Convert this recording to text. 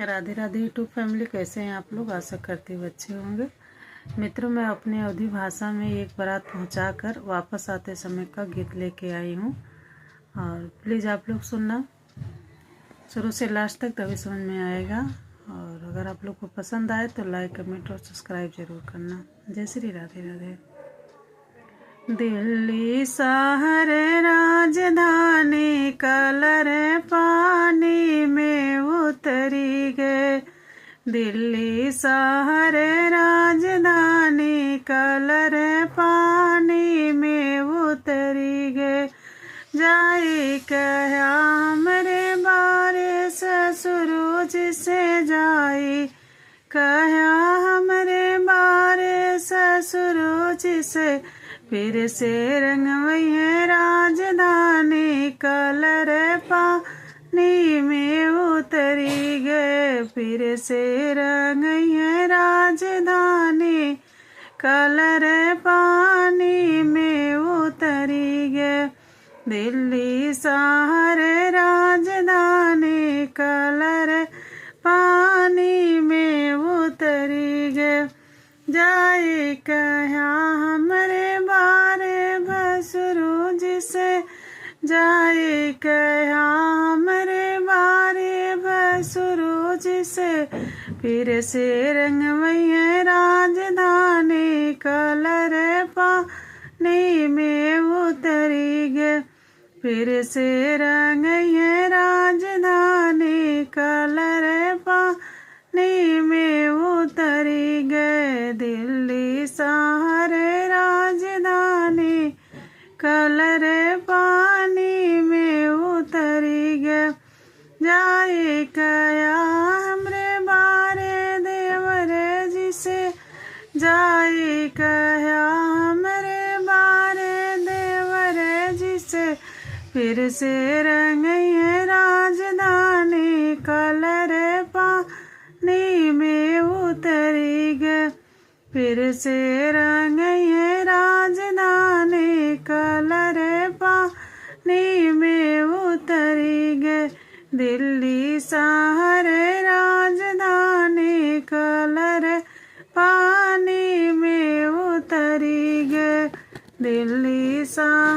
Radhe Radhe YouTube family, कैसे हैं आप लोग। आशा करती हूँ अच्छे होंगे। मित्रों, मैं अपनी अवधी भाषा में एक बारात पहुंचाकर वापस आते समय का गीत लेके आई हूँ और प्लीज़ आप लोग सुनना शुरू से लास्ट तक, तभी समझ में आएगा। और अगर आप लोग को पसंद आए तो लाइक कमेंट और सब्सक्राइब जरूर करना। जय श्री राधे राधे। दिल्ली शहर राजधानी कलर पानी में उतरी गए। दिल्ली शहर राजधानी कलर पानी में उतरी गए। जाई कहा हमरे बारे ससुर जिसे जाई, कहा हमरे बारे ससुर जिसे फिर से रंगवई है राजधानी कलर पानी में उतरी गए। फिर से रंगई है राजधानी कलर पानी में उतरी गए। दिल्ली शहर राजधानी कलर पानी में उतरी गए। जाए कहा हमरे बारे भसुरु जिसे, जाए कहा हमरे बारे भसुरु जिसे फिर से रंगवई है राजधानी कलर पानी में उतरी गए। फिर से रंगई है राजधानी कलर पानी में उतरी गए। दिल्ली शहर राजधानी कलर पानी में उतरी गए। जाए कया हमरे बारे देवरे जिसे, जाए कया हमरे बारे देवरे जिसे फिर से रंगई है राजधानी कलर पानी में उतरी गए। फिर से रंगई है राजधानी कलर पानी में उतरी गए। दिल्ली शहर राजधानी कलर पानी में उतरी गए। दिल्ली शहर